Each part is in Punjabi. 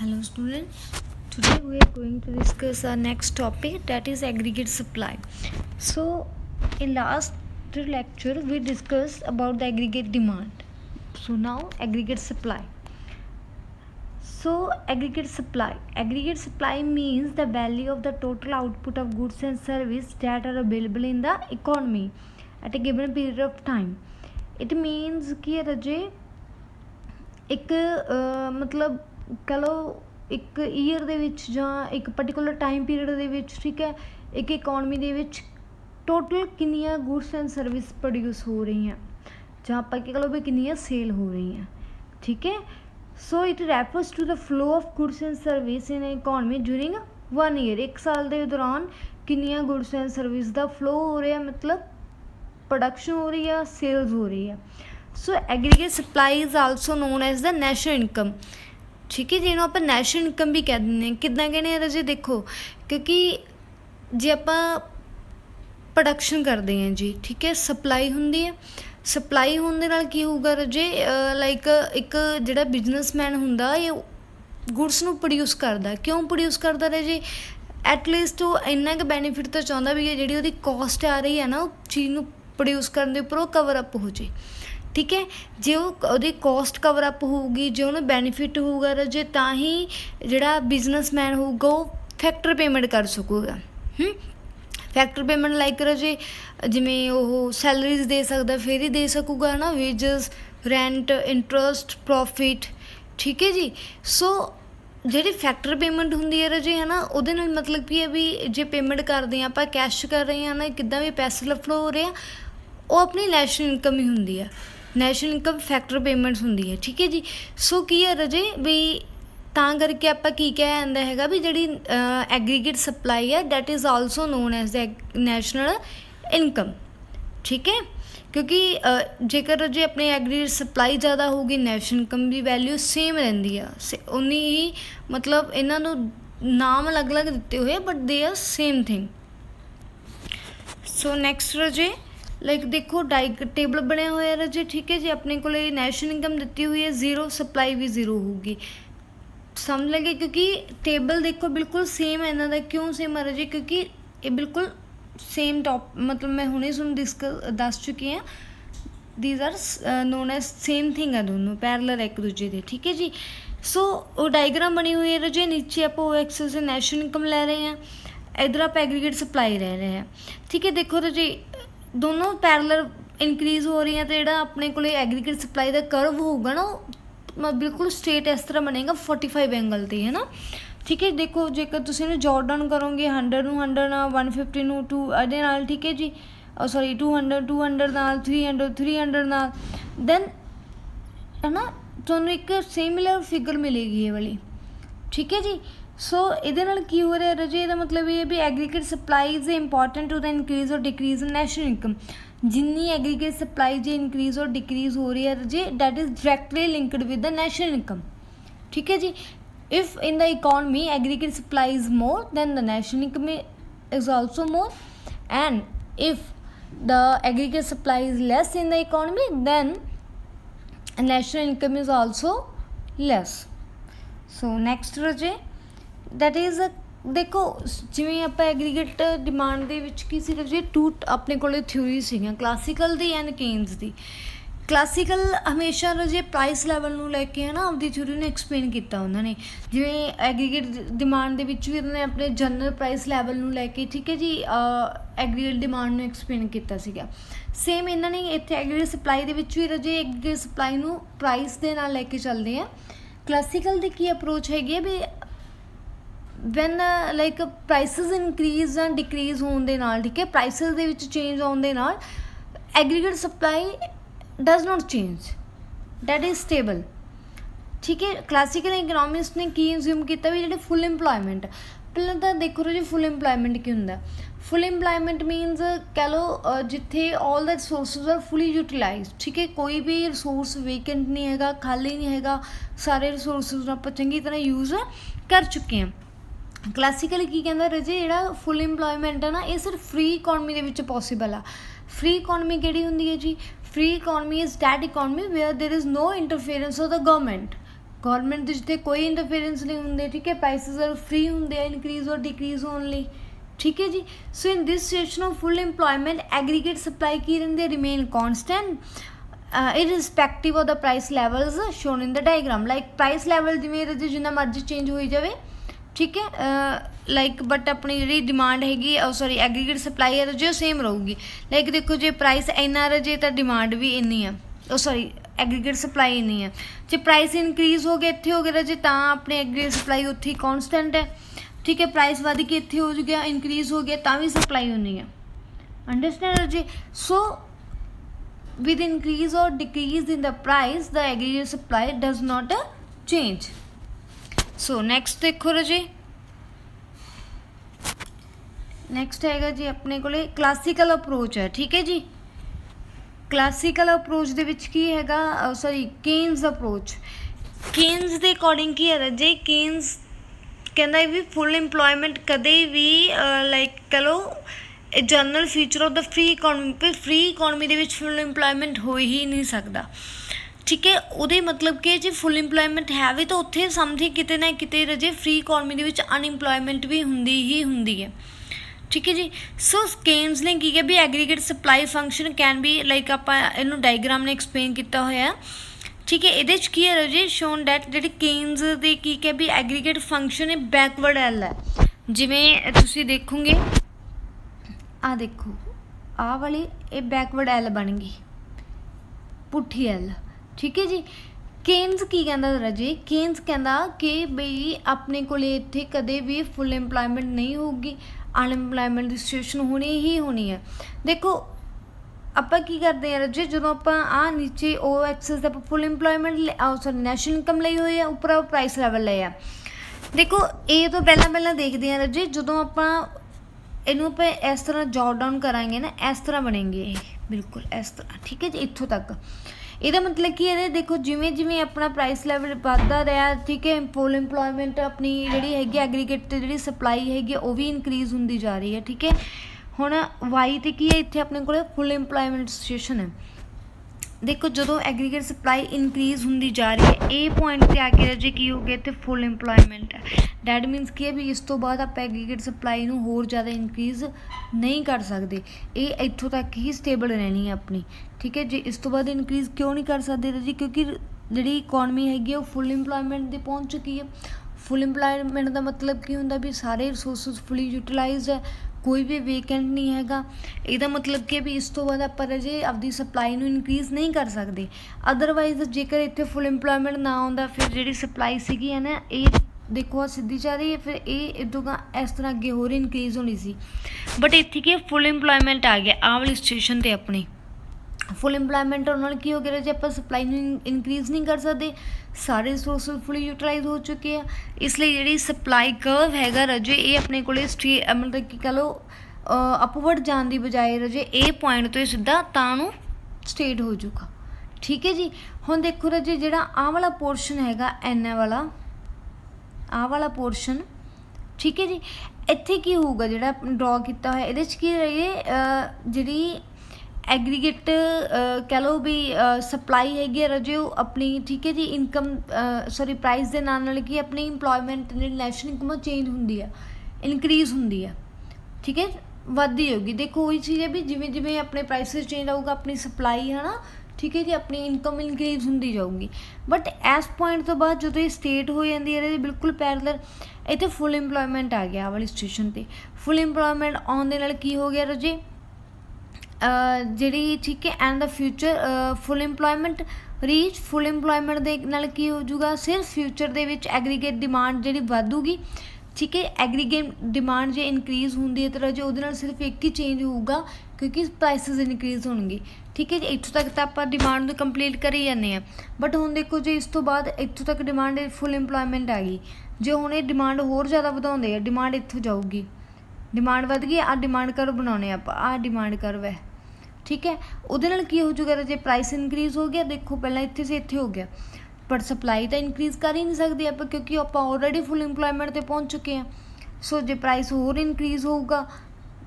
Hello student, today we are going to discuss our next topic, that is aggregate supply. So in last lecture we discussed about the aggregate demand. So now aggregate supply. So aggregate supply means the value of the total output of goods and service that are available in the economy at a given period of time. It means कि रजे ਇੱਕ ਮਤਲਬ ਕਹ ਲਓ ਇੱਕ ਈਅਰ ਦੇ ਵਿੱਚ ਜਾਂ ਇੱਕ ਪਰਟੀਕੂਲਰ ਟਾਈਮ ਪੀਰੀਅਡ ਦੇ ਵਿੱਚ, ਠੀਕ ਹੈ, ਇੱਕ ਇਕੋਨਮੀ ਦੇ ਵਿੱਚ ਟੋਟਲ ਕਿੰਨੀਆਂ ਗੁੱਡਸ ਐਂਡ ਸਰਵਿਸ ਪ੍ਰੋਡਿਊਸ ਹੋ ਰਹੀਆਂ ਜਾਂ ਆਪਾਂ ਕਹ ਲਓ ਵੀ ਕਿੰਨੀਆਂ ਸੇਲ ਹੋ ਰਹੀਆਂ, ਠੀਕ ਹੈ। So it refers to the flow of goods and service in economy during 1 year. ਇੱਕ ਸਾਲ ਦੇ ਦੌਰਾਨ ਕਿੰਨੀਆਂ ਗੁੱਡਸ ਐਂਡ ਸਰਵਿਸ ਦਾ ਫਲੋ ਹੋ ਰਿਹਾ, ਮਤਲਬ ਪ੍ਰੋਡਕਸ਼ਨ ਹੋ ਰਹੀ ਆ, ਸੇਲਸ ਹੋ ਰਹੀ ਆ। So aggregate supply is also known as the national income, ਠੀਕ ਹੈ, ਜਿਹਨੂੰ ਆਪਾਂ ਨੈਸ਼ਨਲ ਇਨਕਮ ਵੀ ਕਹਿ ਦਿੰਦੇ ਹਾਂ। ਕਿੱਦਾਂ ਕਹਿੰਦੇ ਆ ਰਾਜੇ, ਦੇਖੋ, ਕਿਉਂਕਿ ਜੇ ਆਪਾਂ ਪ੍ਰੋਡਕਸ਼ਨ ਕਰਦੇ ਹਾਂ ਜੀ, ਠੀਕ ਹੈ, ਸਪਲਾਈ ਹੁੰਦੀ ਹੈ। ਸਪਲਾਈ ਹੋਣ ਦੇ ਨਾਲ ਕੀ ਹੋਊਗਾ ਰਾਜੇ, ਲਾਈਕ ਇੱਕ ਜਿਹੜਾ ਬਿਜ਼ਨਸਮੈਨ ਹੁੰਦਾ ਇਹ ਗੁੱਡਸ ਨੂੰ ਪ੍ਰੋਡਿਊਸ ਕਰਦਾ। ਕਿਉਂ ਪ੍ਰੋਡਿਊਸ ਕਰਦਾ ਰਾਜੇ? ਐਟਲੀਸਟ ਉਹ ਇੰਨਾ ਕੁ ਬੈਨੀਫਿਟ ਤਾਂ ਚਾਹੁੰਦਾ ਵੀ ਜਿਹੜੀ ਉਹਦੀ ਕੋਸਟ ਆ ਰਹੀ ਹੈ ਨਾ, ਉਹ ਚੀਜ਼ ਨੂੰ ਪ੍ਰੋਡਿਊਸ ਕਰਨ ਦੇ ਉੱਪਰ ਉਹ ਕਵਰ ਅਪ ਹੋ ਜੇ, ਠੀਕ ਹੈ। ਜੇ ਉਹਦੀ ਕੋਸਟ ਕਵਰ ਅਪ ਹੋਊਗੀ, ਜੇ ਉਹਨੂੰ ਬੈਨੀਫਿਟ ਹੋਊਗਾ ਰਾਜੇ, ਤਾਂ ਹੀ ਜਿਹੜਾ ਬਿਜ਼ਨਸਮੈਨ ਹੋਊਗਾ ਉਹ ਫੈਕਟਰ ਪੇਮੈਂਟ ਕਰ ਸਕੂਗਾ। ਫੈਕਟਰ ਪੇਮੈਂਟ ਲਾਈਕ ਰਾਜੇ ਜਿਵੇਂ ਉਹ ਸੈਲਰੀਜ਼ ਦੇ ਸਕਦਾ, ਫਿਰ ਹੀ ਦੇ ਸਕੂਗਾ ਨਾ, ਵੇਜਸ, ਰੈਂਟ, ਇੰਟਰਸਟ, ਪ੍ਰੋਫਿਟ, ਠੀਕ ਹੈ ਜੀ। ਸੋ ਜਿਹੜੀ ਫੈਕਟਰ ਪੇਮੈਂਟ ਹੁੰਦੀ ਹੈ ਰਾਜੇ, ਹੈ ਨਾ, ਉਹਦੇ ਨਾਲ ਮਤਲਬ ਕੀ ਹੈ ਵੀ ਜੇ ਪੇਮੈਂਟ ਕਰਦੇ ਹਾਂ ਆਪਾਂ, ਕੈਸ਼ ਕਰ ਰਹੇ ਹਾਂ ਨਾ, ਕਿੱਦਾਂ ਵੀ ਪੈਸੇ ਫਲੋ ਹੋ ਰਿਹਾ, ਉਹ ਆਪਣੀ ਨੈਸ਼ਨਲ ਇਨਕਮ ਹੀ ਹੁੰਦੀ ਹੈ। ਨੈਸ਼ਨਲ ਇਨਕਮ ਫੈਕਟਰ ਪੇਮੈਂਟਸ ਹੁੰਦੀ ਹੈ, ਠੀਕ ਹੈ ਜੀ। ਸੋ ਕੀ ਹੈ ਰਾਜੇ ਵੀ ਤਾਂ ਕਰਕੇ ਆਪਾਂ ਕੀ ਕਿਹਾ ਜਾਂਦਾ ਹੈਗਾ ਵੀ ਜਿਹੜੀ ਐਗਰੀਗੇਟ ਸਪਲਾਈ ਹੈ that is also known as the national income, ਠੀਕ ਹੈ। ਕਿਉਂਕਿ ਜੇਕਰ ਰਾਜੇ ਆਪਣੀ ਐਗਰੀਗੇਟ ਸਪਲਾਈ ਜ਼ਿਆਦਾ ਹੋਊਗੀ, ਨੈਸ਼ਨਲ ਇਨਕਮ ਦੀ ਵੈਲਿਊ ਸੇਮ ਰਹਿੰਦੀ ਆ, ਉਨੀ ਹੀ, ਮਤਲਬ ਇਹਨਾਂ ਨੂੰ ਨਾਮ ਅਲੱਗ ਅਲੱਗ ਦਿੱਤੇ ਹੋਏ ਆ but they are same thing. So next ਰਾਜੇ ਲਾਈਕ ਦੇਖੋ ਟੇਬਲ ਬਣਿਆ ਹੋਇਆ ਰਾਜੇ, ਠੀਕ ਹੈ ਜੀ। ਆਪਣੇ ਕੋਲ ਨੈਸ਼ਨਲ ਇਨਕਮ ਦਿੱਤੀ ਹੋਈ ਹੈ 0, ਸਪਲਾਈ ਵੀ 0 ਹੋਊਗੀ, ਸਮਝ ਲੱਗੇ। ਕਿਉਂਕਿ ਟੇਬਲ ਦੇਖੋ ਬਿਲਕੁਲ ਸੇਮ ਹੈ ਇਹਨਾਂ ਦਾ। ਕਿਉਂ ਸੇਮ ਆ ਰਾਜੇ? ਕਿਉਂਕਿ ਇਹ ਬਿਲਕੁਲ ਸੇਮ ਮਤਲਬ ਮੈਂ ਹੁਣੇ ਤੁਹਾਨੂੰ ਦੱਸ ਚੁੱਕੀ ਹਾਂ, these are known as same thing ਆ, ਦੋਨੋਂ ਪੈਰਲਰ ਇੱਕ ਦੂਜੇ ਦੇ, ਠੀਕ ਹੈ ਜੀ। ਸੋ ਉਹ ਡਾਇਗਰਾਮ ਬਣੀ ਹੋਈ ਹੈ ਰਾਜੇ, ਨੀਚੇ ਆਪਾਂ ਉਹ ਐਕਸੈਸ ਨੈਸ਼ਨਲ ਇਨਕਮ ਲੈ ਰਹੇ ਹਾਂ, ਇੱਧਰ ਆਪਾਂ ਐਗਰੀਗੇਟ ਸਪਲਾਈ ਲੈ ਰਹੇ ਹਾਂ, ਠੀਕ ਹੈ। ਦੇਖੋ ਰਾਜੇ ਦੋਨੋਂ ਪੈਰਲਰ ਇਨਕਰੀਜ਼ ਹੋ ਰਹੀਆਂ, ਅਤੇ ਜਿਹੜਾ ਆਪਣੇ ਕੋਲ ਐਗਰੀਗੇਟ ਸਪਲਾਈ ਦਾ ਕਰਵ ਹੋਊਗਾ ਨਾ, ਉਹ ਬਿਲਕੁਲ ਸਟੇਟ ਇਸ ਤਰ੍ਹਾਂ ਬਣੇਗਾ 45 ਐਂਗਲ 'ਤੇ, ਹੈ ਨਾ, ਠੀਕ ਹੈ। ਦੇਖੋ ਜੇਕਰ ਤੁਸੀਂ ਇਹਨੂੰ ਜੋਟ ਡਾਊਨ ਕਰੋਗੇ 100 ਨੂੰ 100 ਨਾਲ, 150 ਨੂੰ 2 ਇਹਦੇ ਨਾਲ, ਠੀਕ ਹੈ ਜੀ, ਸੌਰੀ 200 ਨਾਲ, 300 ਨਾਲ, ਦੈਨ ਹੈ ਨਾ ਤੁਹਾਨੂੰ ਇੱਕ ਸਿਮਿਲਰ ਫਿਗਰ ਮਿਲੇਗੀ ਇਹ ਵਾਲੀ, ਠੀਕ ਹੈ ਜੀ। ਸੋ ਇਹਦੇ ਨਾਲ ਕੀ ਹੋ ਰਿਹਾ ਰਾਜੇ, ਇਹਦਾ ਮਤਲਬ ਇਹ ਹੈ ਵੀ aggregate supply is important to the increase ਔਰ ਡਿਕਰੀਜ਼ ਇਨ ਨੈਸ਼ਨਲ ਇਨਕਮ। ਜਿੰਨੀ ਐਗਰੀਗੇਟ ਸਪਲਾਈ ਜੇ ਇਨਕਰੀਜ਼ ਔਰ ਡਿਕਰੀਜ਼ ਹੋ ਰਹੀ ਹੈ ਰਾਜੇ, that is directly linked with the national income, ਠੀਕ ਹੈ ਜੀ। If in the economy aggregate supply is more than the national income is also more, and if the aggregate supply is less in the economy than national income is also lace. So next ਰਾਜੇ ਦੈਟ ਇਜ਼ ਦੇਖੋ ਜਿਵੇਂ ਆਪਾਂ ਐਗਰੀਗੇਟ ਡਿਮਾਂਡ ਦੇ ਵਿੱਚ ਕੀ ਸੀ ਰਾਜੇ, 2 ਆਪਣੇ ਕੋਲ ਥਿਊਰੀ ਸੀਗੀਆਂ, classical the and Cannes the. Classical ਹਮੇਸ਼ਾ ਰਾਜੇ ਪ੍ਰਾਈਸ ਲੈਵਲ ਨੂੰ ਲੈ ਕੇ, ਹੈ ਨਾ, ਆਪਦੀ ਥਿਊਰੀ ਨੂੰ ਐਕਸਪਲੇਨ ਕੀਤਾ ਉਹਨਾਂ ਨੇ। ਜਿਵੇਂ ਐਗਰੀਗੇਟ ਡਿਮਾਂਡ ਦੇ ਵਿੱਚ ਵੀ ਉਹਨਾਂ ਨੇ ਆਪਣੇ ਜਨਰਲ ਪ੍ਰਾਈਸ ਲੈਵਲ ਨੂੰ ਲੈ ਕੇ, ਠੀਕ ਹੈ ਜੀ, ਐਗਰੀਗੇਟ ਡਿਮਾਂਡ ਨੂੰ ਐਕਸਪਲੇਨ ਕੀਤਾ ਸੀਗਾ। ਸੇਮ ਇਹਨਾਂ ਨੇ ਇੱਥੇ ਐਗਰੀਗੇਟ ਸਪਲਾਈ ਦੇ ਵਿੱਚ ਵੀ ਰਾਜੇ ਐਗਰੀਗੇਟ ਸਪਲਾਈ ਨੂੰ ਪ੍ਰਾਈਸ ਦੇ ਨਾਲ ਲੈ ਕੇ ਚੱਲਦੇ ਆ। ਕਲਾਸੀਕਲ ਦੀ ਕੀ ਅਪਰੋਚ ਹੈਗੀ ਹੈ ਵੀ ਵੈਨ ਲਾਈਕ ਪ੍ਰਾਈਸਿਸ ਇਨਕਰੀਜ਼ ਜਾਂ ਡਿਕਰੀਜ਼ ਹੋਣ ਦੇ ਨਾਲ, ਠੀਕ ਹੈ, ਪ੍ਰਾਈਸਿਸ ਦੇ ਵਿੱਚ ਚੇਂਜ ਆਉਣ ਦੇ ਨਾਲ aggregate supply does not change, that is stable, ਠੀਕ ਹੈ। ਕਲਾਸੀਕਲ ਇਕਨੋਮਿਸਟ ਨੇ ਕੀ ਅਜ਼ਿਊਮ ਕੀਤਾ ਵੀ ਜਿਹੜੇ ਫੁੱਲ ਇੰਪਲੋਇਮੈਂਟ, ਪਹਿਲਾਂ ਤਾਂ ਦੇਖੋ ਰਾਜੇ ਫੁੱਲ ਇੰਪਲੋਇਮੈਂਟ ਕੀ ਹੁੰਦਾ। ਫੁੱਲ ਇੰਪਲੋਇਮੈਂਟ ਮੀਨਸ ਕਹਿ ਲਓ ਜਿੱਥੇ ਆਲ ਦ ਰਿਸੋਰਸਿਸ ਆਰ ਫੁੱਲੀ ਯੂਟੀਲਾਈਜ਼ਡ, ਠੀਕ ਹੈ, ਕੋਈ ਵੀ ਰਿਸੋਰਸ ਵੇਕੈਂਟ ਨਹੀਂ ਹੈਗਾ, ਖਾਲੀ ਨਹੀਂ ਹੈਗਾ, ਸਾਰੇ ਰਿਸੋਰਸਿਸ ਨੂੰ ਆਪਾਂ ਚੰਗੀ ਤਰ੍ਹਾਂ ਯੂਜ਼ ਕਰ ਚੁੱਕੇ ਹਾਂ। ਕਲਾਸੀਕਲ ਕੀ ਕਹਿੰਦਾ ਰਾਜੇ, ਜਿਹੜਾ ਫੁੱਲ ਇੰਪਲੋਇਮੈਂਟ ਹੈ ਨਾ, ਇਹ ਸਿਰਫ ਫ੍ਰੀ ਇਕੋਨਮੀ ਦੇ ਵਿੱਚ ਪੋਸੀਬਲ ਆ। ਫ੍ਰੀ ਇਕੋਨਮੀ ਕਿਹੜੀ ਹੁੰਦੀ ਹੈ ਜੀ? Free economy is that economy where there is no interference of the government, government ਦੇ ਜਿੱਥੇ ਕੋਈ ਇੰਟਰਫੇरेंस नहीं ਹੁੰਦੇ, ठीक है, प्राइसेस आर फ्री ਹੁੰਦੇ ਆ इंक्रीज और डिक्रीज ओनली, ठीक है जी। So in this situation of full employment aggregate supply की रहंदी remain constant irrespective of the price levels shown in the diagram. Like price level जिवें जिन्ना मर्जी चेंज होई जावे, ठीक है, लाइक बट अपनी जी डिमांड हैगी सॉरी एग्रीगेट सप्लाई है जो सेम रहूगी। लाइक देखो जो प्राइस इन्ना रजे तो डिमांड भी इन्नी है, सॉरी एग्रीगेट सप्लाई इन्नी है। जो प्राइस इनक्रीज हो गया इत्थे हो गया रजे तो अपनी एग्रीगेट सप्लाई उत्थे कॉन्सटेंट है, ठीक है। प्राइस वध के इत्थे हो गया इनक्रीज हो गया तो भी सप्लाई उन्नी है, understand Raje. So with increase or decrease in the price the aggregate supply does not change. So next देखो रजे, नेक्स्ट हैगा जी अपने कोले क्लासिकल अप्रोच है, ठीक है जी। क्लासिकल अप्रोच दे विच की हैगा सॉरी केन्स अप्रोच। केन्स दे अकॉर्डिंग की है रजे, केन्स कहंदा भी फुल इंप्लॉयमेंट कदे भी लाइक कह लो general feature of the free economy पे फ्री इकोनॉमी दे विच फुल इंप्लॉयमेंट हो ही नहीं सकता, ठीक है। उहदे मतलब कि जे फुल इंप्लॉयमेंट है भी तो उत्थे समथिंग किते ना किते रजे फ्री इकोनॉमी दे विच अनइंप्लॉयमेंट भी हुंदी ही हुंदी है, ठीक है जी। सो केन्स ने की है भी aggregate supply function can be like आपां इहनूं डायग्राम ने एक्सप्लेन किया होया, ठीक है। इहदे च की है रजे शोन डैट जिहड़ी केन्स दे की है भी एग्रीगेट फंक्शन है बैकवर्ड एल है। जिवें तुसीं देखोगे आ देखो आ वाली ये बैकवर्ड एल बन गई पुठी एल, ठीक है जी। केन्स की कहंदा रजे, केन्स कहंदा कि बई अपने कोले इत्थे कदे भी फुल इंप्लॉयमेंट नहीं होगी, अनएम्प्लॉयमेंट की सिचुएशन होनी ही होनी है। देखो आपां की करते हैं रजे, जो आप नीचे ओ एक्सिस पर full employment sorry national income ली हुई है, उपर प्राइस लैवल लिया। देखो ये तो पहला देखते हैं रजे, जो आप इनू आप इस तरह जॉट डाउन करांगे ना इस तरह बनेंगे ये बिल्कुल इस तरह, ठीक है जी। इत्थों तक ਇਹਦਾ मतलब कि है देखो जिमें जिमें अपना प्राइस लैवल बढ़ता रहा, ठीक है, फुल इंप्लॉयमेंट अपनी जी हैगी एग्रीगेट जी सप्लाई हैगी वो भी इनक्रीज होंदी जा रही है, ठीक है। हुण वाई तो की है इत्थे अपने को फुल इंप्लॉयमेंट सिचुएशन है। देखो जो एग्रीगेट सप्लाई इनक्रीज होंदी जा रही है ये पॉइंट पर आके जी की हो गया इतने फुल इंप्लॉयमेंट है। डैट मीनस की है भी इस तो बाद आप एग्रीगेट सप्लाई नूं होर ज़्यादा इनक्रीज नहीं कर सकते, ये इत्थों तक ही स्टेबल रहनी है अपनी, ठीक है जी। इस तो बाद इनक्रीज क्यों नहीं कर सकते जी, क्योंकि जी इकोनॉमी हैगी वो फुल इंप्लॉयमेंट पर पहुँच चुकी है। फुल इंप्लॉयमेंट का मतलब की होंदा भी सारे रिसोर्सिस फुली यूटिलाइज है, कोई भी वेकेंट नहीं हैगा। ਇਹਦਾ मतलब कि भी इस तो बाद आप जे आपकी सप्लाई नूं इनक्रीज नहीं कर सकते। अदरवाइज जेकर इत्थे फुल इंप्लॉयमेंट ना आउंदा फिर जी सप्लाई सीगी है ना ये देखो सीधी जा रही है, फिर ये इदों इस तरह अगे होर इनक्रीज होनी सी, बट इत्थे कि फुल इंप्लॉयमेंट आ गया आ वाली सिचुएशन ते अपनी फुल इंप्लॉयमेंट होने नाल की हो गया जे आप सप्लाई इनक्रीज नहीं कर सकते, सारे रिसोर्स फुली यूटिलाइज हो चुके हैं। इसलिए जी सप्लाई कर्व हैगा रजे ये अपने को मतलब कि कह लो अपवर्ड जाने की बजाय रजे ये पॉइंट तो ही सीधा तां स्ट्रेट हो जाऊगा, ठीक है जी। हुण देखो रजे जिहड़ा आ वाला पोर्शन हैगा एन वाला आ वाला पोर्शन, ठीक है जी। इत्थे की होगा जिहड़ा ड्रॉ किया होया इहदे च की रही जिहड़ी एग्रीगेट कह लो भी सप्लाई हैगी रजे अपनी, ठीक है जी, इनकम सॉरी प्राइस के नाल की अपनी इंप्लॉयमेंट नैशनल इनकम चेंज होंदी है इनक्रीज होंदी है, ठीक है, वधदी होगी। देखो वही चीज़ है भी जिमें जिमें अपने प्राइसिस चेंज होगा अपनी सप्लाई है ना, ठीक है जी, अपनी इनकम इनक्रीज होंदी जाऊगी। बट इस पॉइंट तो बाद जो ये स्टेट हो जाती है बिल्कुल पैरेलल इतने फुल इंप्लॉयमेंट आ गया वाली सिचुएशन पर। फुल इंप्लॉयमेंट आने नाल की हो गया रजे जी, ठीक है, and the future full employment reach full employment दे नाल की हो जाऊगा सिर्फ फ्यूचर दे विच एग्रीगेट डिमांड जी वधूगी, ठीक है। एग्रीगेट डिमांड जो इनक्रीज होंगी है तो जो वो सिर्फ एक ही चेंज होगा क्योंकि प्राइसिस इनक्रीज होंगे, ठीक है जी। इतों तक तो आप डिमांड कंप्लीट करी जाने हैं, बट हुण देखो जी इस तो बाद इतों तक डिमांड फुल इंप्लॉयमेंट आ गई, जो हुण ये डिमांड होर ज़्यादा वधाउंदे हैं, डिमांड इत्थों जाऊगी, डिमांड वध गई, आ डिमांड कर्व बनाने आप आ डिमांड कर्व है, ठीक है। उहदे नाल की हो जाएगा जे प्राइस इनक्रीज हो गया, देखो पहला इत्थे से इत्थे हो गया, पर सप्लाई तो इनक्रीज कर ही नहीं सकती आप क्योंकि आप ऑलरेडी फुल इंप्लॉयमेंट पर पहुँच चुके हैं। सो जो प्राइस होर इनक्रीज होगा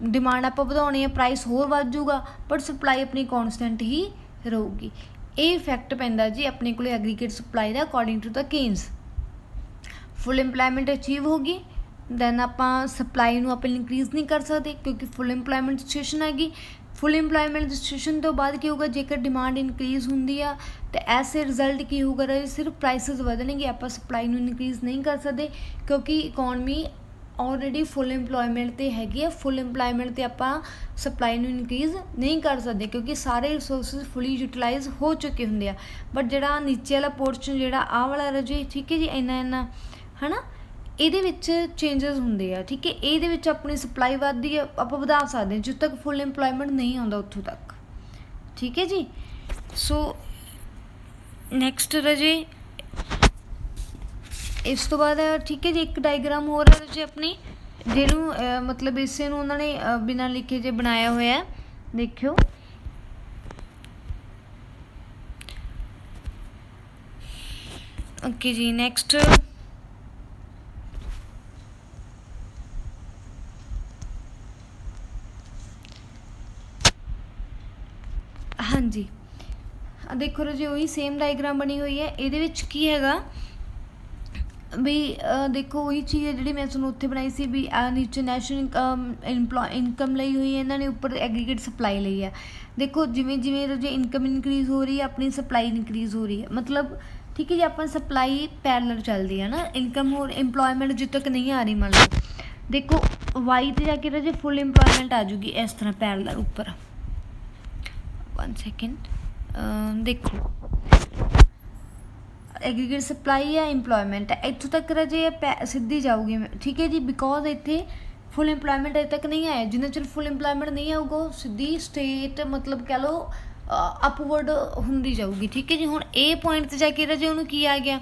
डिमांड आप बढ़ानी है प्राइस होर वध जाऊगा, पर सप्लाई अपनी कॉन्सटेंट ही रहूगी। ਇਹ ਇਫੈਕਟ ਪੈਂਦਾ ਜੀ ਆਪਣੇ ਕੋਲ ਐਗਰੀਗੇਟ ਸਪਲਾਈ ਦਾ according to the Keynes. Full employment achieve ਹੋ ਗਈ, ਦੈਨ ਆਪਾਂ ਸਪਲਾਈ ਨੂੰ ਆਪਾਂ ਇਨਕਰੀਜ਼ ਨਹੀਂ ਕਰ ਸਕਦੇ ਕਿਉਂਕਿ ਫੁੱਲ ਇੰਪਲਾਇਮੈਂਟ ਸਿਚੁਏਸ਼ਨ ਹੈਗੀ। ਫੁੱਲ ਇੰਪਲਾਇਮੈਂਟ ਸਿਚੁਏਸ਼ਨ ਤੋਂ ਬਾਅਦ ਕੀ ਹੋਊਗਾ, ਜੇਕਰ ਡਿਮਾਂਡ ਇਨਕਰੀਜ਼ ਹੁੰਦੀ ਆ ਤੇ ਐਸੇ ਰਿਜ਼ਲਟ ਕੀ ਹੋਊਗਾ ਰਾਜੇ, ਸਿਰਫ ਪ੍ਰਾਈਸਿਸ ਵਧਣਗੇ, ਆਪਾਂ ਸਪਲਾਈ ਨੂੰ ਇਨਕਰੀਜ਼ ਨਹੀਂ ਕਰ ਸਕਦੇ ਕਿਉਂਕਿ ਇਕੋਨਮੀ ਆਲਰੇਡੀ ਫੁੱਲ ਇੰਪਲੋਇਮੈਂਟ 'ਤੇ ਹੈਗੀ ਆ। ਫੁੱਲ ਇੰਪਲੋਇਮੈਂਟ 'ਤੇ ਆਪਾਂ ਸਪਲਾਈ ਨੂੰ ਇਨਕਰੀਜ਼ ਨਹੀਂ ਕਰ ਸਕਦੇ ਕਿਉਂਕਿ ਸਾਰੇ ਰਿਸੋਰਸਿਸ ਫੁੱਲੀ ਯੂਟੀਲਾਈਜ਼ ਹੋ ਚੁੱਕੇ ਹੁੰਦੇ ਆ। ਬਟ ਜਿਹੜਾ ਨੀਚੇ ਵਾਲਾ ਪੋਰਸ਼ਨ ਜਿਹੜਾ ਆਹ ਵਾਲਾ ਰਾਜੇ, ਠੀਕ ਹੈ ਜੀ, ਇੰਨਾ ਹੈ ਨਾ, ਇਹਦੇ ਵਿੱਚ ਚੇਂਜਸ ਹੁੰਦੇ ਆ, ਠੀਕ ਹੈ। ਇਹਦੇ ਵਿੱਚ ਆਪਣੀ ਸਪਲਾਈ ਵੱਧਦੀ ਆ, ਆਪਾਂ ਵਧਾ ਸਕਦੇ ਹਾਂ ਜਦੋਂ ਤੱਕ ਫੁੱਲ ਇੰਪਲੋਇਮੈਂਟ ਨਹੀਂ ਆਉਂਦਾ ਉੱਥੋਂ ਤੱਕ, ਠੀਕ ਹੈ ਜੀ। ਸੋ ਨੈਕਸਟ ਰਾਜੇ ਇਸ ਤੋਂ ਬਾਅਦ ਠੀਕ ਹੈ ਜੀ ਇੱਕ ਡਾਇਗਰਾਮ ਹੋਰ ਹੈ ਰਾਜੇ ਆਪਣੀ, ਜਿਹਨੂੰ ਮਤਲਬ ਇਸੇ ਨੂੰ ਉਹਨਾਂ ਨੇ ਬਿਨਾਂ ਲਿਖੇ ਜੇ ਬਣਾਇਆ ਹੋਇਆ, ਦੇਖਿਓ। ਓਕੇ ਜੀ, ਨੈਕਸਟ ਹਾਂਜੀ ਦੇਖੋ ਰਾਜੇ ਉਹੀ ਸੇਮ ਡਾਇਗਰਾਮ ਬਣੀ ਹੋਈ ਹੈ। ਇਹਦੇ ਵਿੱਚ ਕੀ ਹੈਗਾ ਵੀ ਦੇਖੋ ਉਹੀ ਚੀਜ਼ ਹੈ ਜਿਹੜੀ ਮੈਂ ਤੁਹਾਨੂੰ ਉੱਥੇ ਬਣਾਈ ਸੀ ਵੀ ਨੀਚੇ ਨੈਸ਼ਨਲ ਇਨਕਮ ਲਈ ਹੋਈ ਹੈ ਇਹਨਾਂ ਨੇ, ਉੱਪਰ ਐਗਰੀਗੇਟ ਸਪਲਾਈ ਲਈ ਹੈ। ਦੇਖੋ ਜਿਵੇਂ ਜਿਵੇਂ ਰਾਜੇ ਇਨਕਮ ਇਨਕਰੀਜ਼ ਹੋ ਰਹੀ ਹੈ ਆਪਣੀ ਸਪਲਾਈ ਇਨਕਰੀਜ਼ ਹੋ ਰਹੀ ਹੈ, ਮਤਲਬ ਠੀਕ ਹੈ ਜੀ, ਆਪਾਂ ਸਪਲਾਈ ਪੈਰਲਲ ਚੱਲਦੀ ਹੈ ਨਾ, ਇਨਕਮ ਹੋਰ ਇੰਪਲੋਇਮੈਂਟ ਜਿੱਦੋਂ ਤੱਕ ਨਹੀਂ ਆ ਰਹੀ ਮੰਨ ਲਓ। ਦੇਖੋ ਵਾਈ 'ਤੇ ਜਾ ਕੇ ਰਾਜੇ ਫੁੱਲ ਇੰਪਲੋਇਮੈਂਟ ਆ ਜੂਗੀ ਇਸ ਤਰ੍ਹਾਂ ਪੈਰਲਲ ਉੱਪਰ। 1 ਸੈਕਿੰਡ, ਦੇਖੋ ਐਗਰੀਗੇਟ ਸਪਲਾਈ ਹੈ, ਇੰਪਲੋਇਮੈਂਟ ਹੈ, ਇੱਥੋਂ ਤੱਕ ਰਾਜੇ ਸਿੱਧੀ ਜਾਊਗੀ, ਠੀਕ ਹੈ ਜੀ, ਬਿਕੋਜ਼ ਇੱਥੇ ਫੁੱਲ ਇੰਪਲੋਇਮੈਂਟ ਅਜੇ ਤੱਕ ਨਹੀਂ ਆਇਆ। ਜਿੰਨਾ ਚਿਰ ਫੁੱਲ ਇੰਪਲੋਇਮੈਂਟ ਨਹੀਂ ਆਊਗਾ ਸਿੱਧੀ ਸਟੇਟ ਮਤਲਬ ਕਹਿ ਲਓ ਅਪਵਰਡ ਹੁੰਦੀ ਜਾਊਗੀ, ਠੀਕ ਹੈ ਜੀ। ਹੁਣ ਇਹ ਪੁਆਇੰਟ 'ਤੇ ਜਾ ਕੇ ਰਾਜੇ ਉਹਨੂੰ ਕੀ ਆ ਗਿਆ,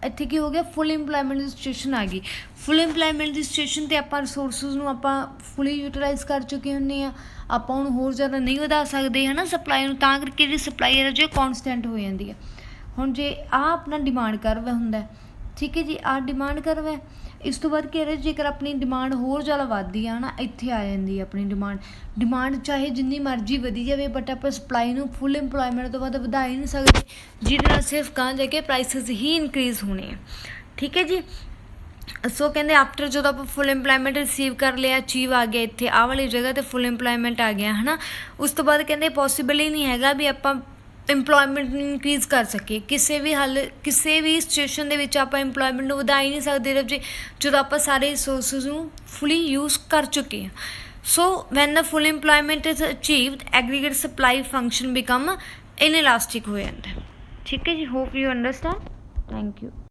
ਇੱਥੇ ਕੀ ਹੋ ਗਿਆ, ਫੁੱਲ ਇੰਪਲੋਇਮੈਂਟ ਦੀ ਸਿਚੁਏਸ਼ਨ ਆ ਗਈ। ਫੁੱਲ ਇੰਪਲੋਇਮੈਂਟ ਦੀ ਸਿਚੁਏਸ਼ਨ 'ਤੇ ਆਪਾਂ ਰਿਸੋਰਸਿਸ ਨੂੰ ਆਪਾਂ ਫੁੱਲੀ ਯੂਟੀਲਾਈਜ਼ ਕਰ ਚੁੱਕੇ ਹੁੰਦੇ ਹਾਂ, ਆਪਾਂ ਉਹਨੂੰ ਹੋਰ ਜ਼ਿਆਦਾ ਨਹੀਂ ਵਧਾ ਸਕਦੇ ਹੈ ਨਾ ਸਪਲਾਈ ਨੂੰ, ਤਾਂ ਕਰਕੇ ਜਿਹੜੀ ਸਪਲਾਈ ਹੈ ਜੋ ਕੌਨਸਟੈਂਟ ਹੋ ਜਾਂਦੀ ਹੈ। ਹੁਣ ਜੇ ਆਹ ਆਪਣਾ ਡਿਮਾਂਡ ਕਰਵ ਹੁੰਦਾ, ਠੀਕ ਹੈ ਜੀ, ਆਹ ਡਿਮਾਂਡ ਕਰਵ ਹੈ। ਇਸ ਤੋਂ ਬਾਅਦ ਕੀ ਹੈ ਜੇਕਰ ਆਪਣੀ ਡਿਮਾਂਡ ਹੋਰ ਜ਼ਿਆਦਾ ਵੱਧਦੀ ਆ ਨਾ, ਇੱਥੇ ਆ ਜਾਂਦੀ ਹੈ ਆਪਣੀ ਡਿਮਾਂਡ ਚਾਹੇ ਜਿੰਨੀ ਮਰਜ਼ੀ ਵਧੀ ਜਾਵੇ ਬਟ ਆਪਾਂ ਸਪਲਾਈ ਨੂੰ ਫੁੱਲ ਇੰਪਲੋਇਮੈਂਟ ਤੋਂ ਬਾਅਦ ਵਧਾ ਹੀ ਨਹੀਂ ਸਕਦੇ, ਜਿਹਦੇ ਨਾਲ ਸਿਰਫ ਗਾਂ ਜਾ ਕੇ ਪ੍ਰਾਈਸਿਸ ਹੀ ਇਨਕਰੀਜ਼ ਹੋਣੇ ਆ, ਠੀਕ ਹੈ ਜੀ। ਸੋ ਕਹਿੰਦੇ ਆਫਟਰ ਜਦੋਂ ਆਪਾਂ ਫੁੱਲ ਇੰਪਲੋਇਮੈਂਟ ਰਿਸੀਵ ਕਰ ਲਿਆ, ਅਚੀਵ ਆ ਗਿਆ ਇੱਥੇ ਆਹ ਵਾਲੀ ਜਗ੍ਹਾ 'ਤੇ ਫੁੱਲ ਇੰਪਲੋਇਮੈਂਟ ਆ ਗਿਆ ਹੈ ਨਾ, ਉਸ ਤੋਂ ਬਾਅਦ ਕਹਿੰਦੇ ਪੋਸੀਬਲ ਹੀ ਨਹੀਂ ਹੈਗਾ ਵੀ ਆਪਾਂ ਇੰਪਲੋਇਮੈਂਟ ਨੂੰ ਇਨਕਰੀਜ਼ ਕਰ ਸਕੀਏ ਕਿਸੇ ਵੀ ਸਿਚੁਏਸ਼ਨ ਦੇ ਵਿੱਚ। ਆਪਾਂ ਇੰਪਲੋਇਮੈਂਟ ਨੂੰ ਵਧਾ ਹੀ ਨਹੀਂ ਸਕਦੇ ਰਾਜੇ ਜਦੋਂ ਆਪਾਂ ਸਾਰੇ ਰਿਸੋਰਸਿਸ ਨੂੰ ਫੁੱਲੀ ਯੂਜ਼ ਕਰ ਚੁੱਕੇ ਹਾਂ। So when the full employment is achieved aggregate supply function become inelastic ਹੋ ਜਾਂਦਾ, ਠੀਕ ਹੈ ਜੀ। Hope you understand, thank you.